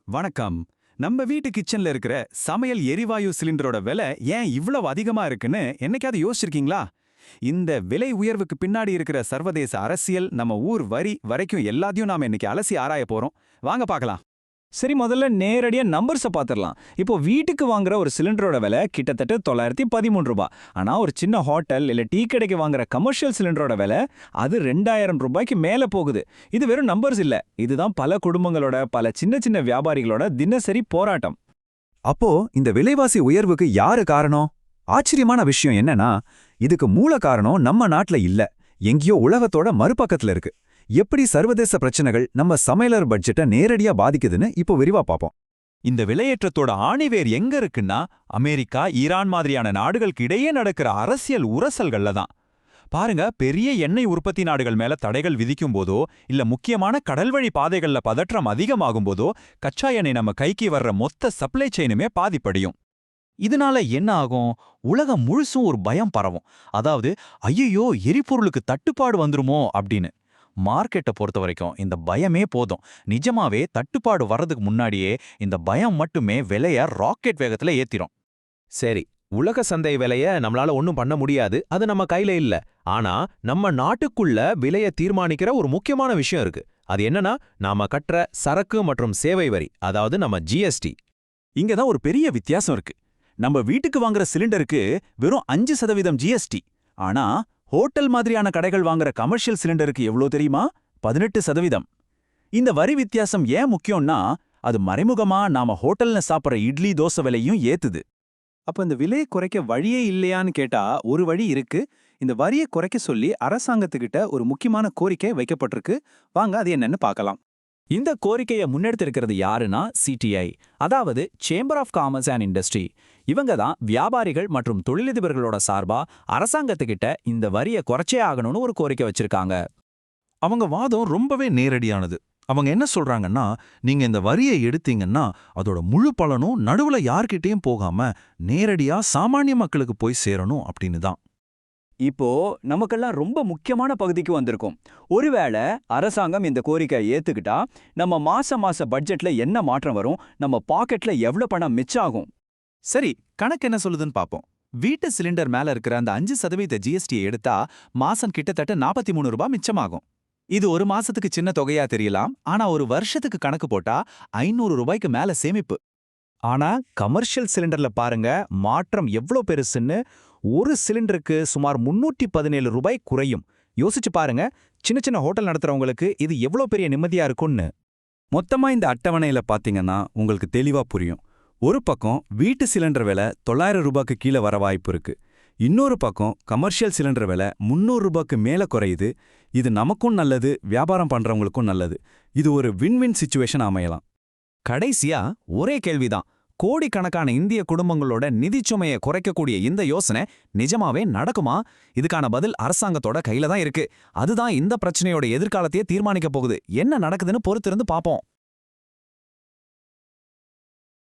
வணக்கம். நம்ம வீட்டு கிச்சன்ல இருக்கிற சமையல் எரிவாயு சிலிண்டரோட விலை ஏன் இவ்வளவு அதிகமா இருக்குன்னு என்னைக்காவது யோசிச்சிருக்கீங்களா? இந்த விலை உயர்வுக்கு பின்னாடி இருக்கிற சர்வதேச அரசியல், நம்ம ஊர் வரி வரைக்கும் எல்லாத்தையும் நாம இன்னைக்கு அலசி ஆராய போறோம். வாங்க பார்க்கலாம். சரி, முதல்ல நேரடியா நம்பர்ஸை பார்த்துடலாம். இப்போ வீட்டுக்கு வாங்குற ஒரு சிலிண்டரோட விலை கிட்டத்தட்ட 913 ரூபாய். ஆனா ஒரு சின்ன ஹோட்டல் இல்ல டீ கடைக்கு வாங்குற கமர்ஷியல் சிலிண்டரோட விலை அது 2000 ரூபாய்க்கு மேல போகுது. இது வெறும் நம்பர்ஸ் இல்ல, இதுதான் பல குடும்பங்களோட, பல சின்ன சின்ன வியாபாரிகளோட தினசரி போராட்டம். அப்போ இந்த விலைவாசி உயர்வுக்கு யாரு காரணம்? ஆச்சரியமான விஷயம் என்னன்னா, இதுக்கு மூல காரணம் நம்ம நாட்டுல இல்ல, எங்கேயோ உலகத்தோட மறுபக்கத்துல இருக்கு. எப்படி சர்வதேச பிரச்சனைகள் நம்ம சமையலர் பட்ஜெட்டை நேரடியா பாதிக்குதுன்னு இப்போ விரிவா பார்ப்போம். இந்த விலையேற்றத்தோட ஆணிவேர் எங்க இருக்குன்னா, அமெரிக்கா, ஈரான் மாதிரியான நாடுகளுக்கு இடையே நடக்கிற அரசியல் உரசல்கள்ல தான். பாருங்க, பெரிய எண்ணெய் உற்பத்தி நாடுகள் மேல தடைகள் விதிக்கும் போதோ இல்ல முக்கியமான கடல்வழி பாதைகள்ல பதற்றம் அதிகமாகும் போதோ கச்சா எண்ணெய் நம்ம கைக்கு வர்ற மொத்த சப்ளை செயினுமே பாதிப்படையும். இதனால என்ன ஆகும்? உலகம் முழுசும் ஒரு பயம் பரவும். அதாவது, ஐயோ எரிபொருளுக்கு தட்டுப்பாடு வந்துருமோ அப்படின்னு. மார்க்கெட்டை பொறுத்த வரைக்கும் இந்த பயமே போதும். நிஜமாவே தட்டுப்பாடு வர்றதுக்கு முன்னாடியே இந்த பயம் மட்டுமே விலைய ராக்கெட் வேகத்துல ஏத்திரும். சரி, உலக சந்தை விலைய நம்மளால ஒண்ணும் பண்ண முடியாது, அது நம்ம கையில இல்ல. ஆனா நம்ம நாட்டுக்குள்ள விலைய தீர்மானிக்கிற ஒரு முக்கியமான விஷயம் இருக்கு. அது என்னன்னா, நாம கட்டுற சரக்கு மற்றும் சேவை வரி, அதாவது நம்ம ஜிஎஸ்டி. இங்கதான் ஒரு பெரிய வித்தியாசம் இருக்கு. நம்ம வீட்டுக்கு வாங்குற சிலிண்டருக்கு வெறும் 5% ஜிஎஸ்டி. ஆனா ஹோட்டல் மாதிரியான கடைகள் வாங்குற கமர்ஷியல் சிலிண்டருக்கு எவ்வளோ தெரியுமா? 18%. இந்த வரி வித்தியாசம் ஏன் முக்கியம்னா, அது மறைமுகமா நாம ஹோட்டல்ல சாப்பிட்ற இட்லி தோசை விலையும் ஏத்துது. அப்ப இந்த விலையை குறைக்க வழியே இல்லையான்னு கேட்டா, ஒரு வழி இருக்கு. இந்த வரியை குறைக்க சொல்லி அரசாங்கத்துக்கிட்ட ஒரு முக்கியமான கோரிக்கை வைக்கப்பட்டிருக்கு. வாங்க அது என்னன்னு பார்க்கலாம். இந்த கோரிக்கையை முன்னெடுத்திருக்கிறது யாருன்னா சிடிஐ, அதாவது chamber of commerce and industry. இவங்க தான் வியாபாரிகள் மற்றும் தொழிலதிபர்களோட சார்பா அரசாங்கத்துக்கிட்ட இந்த வரியை குறைச்சே ஆகணும்னு ஒரு கோரிக்கை வச்சிருக்காங்க. அவங்க வாதம் ரொம்பவே நேரடியானது. அவங்க என்ன சொல்றாங்கன்னா, நீங்க இந்த வரியை எடுத்தீங்கன்னா அதோட முழு பலனும் நடுவுல யார்கிட்டயும் போகாம நேரடியா சாமானிய மக்களுக்கு போய் சேரணும் அப்படின்னு தான். இப்போ நமக்கெல்லாம் ரொம்ப முக்கியமான பகுதிக்கு வந்திருக்கும். ஒருவேளை அரசாங்கம் இந்த கோரிக்கையை ஏத்துக்கிட்டா நம்ம மாச பட்ஜெட்ல என்ன மாற்றம் வரும், நம்ம பாக்கெட்ல எவ்வளவு பணம் மிச்சம் ஆகும்? சரி, கணக்கு என்ன சொல்லுதுன்னு பாப்போம். வீட்டு சிலிண்டர் மேல இருக்கிற அந்த 5% ஜிஎஸ்டியை எடுத்தா மாசம் கிட்டத்தட்ட 43 ரூபாய் மிச்சமாகும். இது ஒரு மாசத்துக்கு சின்ன தொகையா தெரியலாம், ஆனா ஒரு வருஷத்துக்கு கணக்கு போட்டா 500 ரூபாய்க்கு மேல சேமிப்பு. ஆனா கமர்ஷியல் சிலிண்டர்ல பாருங்க மாற்றம் எவ்வளோ பெருசுன்னு. ஒரு சிலிண்டருக்கு சுமார் 317 ரூபாய் குறையும். யோசிச்சு பாருங்க, சின்ன சின்ன ஹோட்டல் நடத்துறவங்களுக்கு இது எவ்வளோ பெரிய நிம்மதியா இருக்கும்னு. மொத்தமா இந்த அட்டவணையில பாத்தீங்கன்னா உங்களுக்கு தெளிவா புரியும். ஒரு பக்கம் வீட்டு சிலிண்டர் விலை 900 ரூபாய்க்கு கீழே வர வாய்ப்பு இருக்கு. இன்னொரு பக்கம் கமர்ஷியல் சிலிண்டர் விலை 300 ரூபாய்க்கு மேல குறையுது. இது நமக்கும் நல்லது, வியாபாரம் பண்றவங்களுக்கும் நல்லது. இது ஒரு வின்-வின் சிச்சுவேஷன் அமையலாம். கடைசியா ஒரே கேள்விதான், கோடிக்கணக்கான இந்திய குடும்பங்களோட நிதிச்சுமையை குறைக்கக்கூடிய இந்த யோசனை நிஜமாவே நடக்குமா? இதுக்கான பதில் அரசாங்கத்தோட கையில தான் இருக்கு. அதுதான் இந்த பிரச்சனையோட எதிர்காலத்தையே தீர்மானிக்க போகுது. என்ன நடக்குதுன்னு பொறுத்திருந்து பாப்போம்.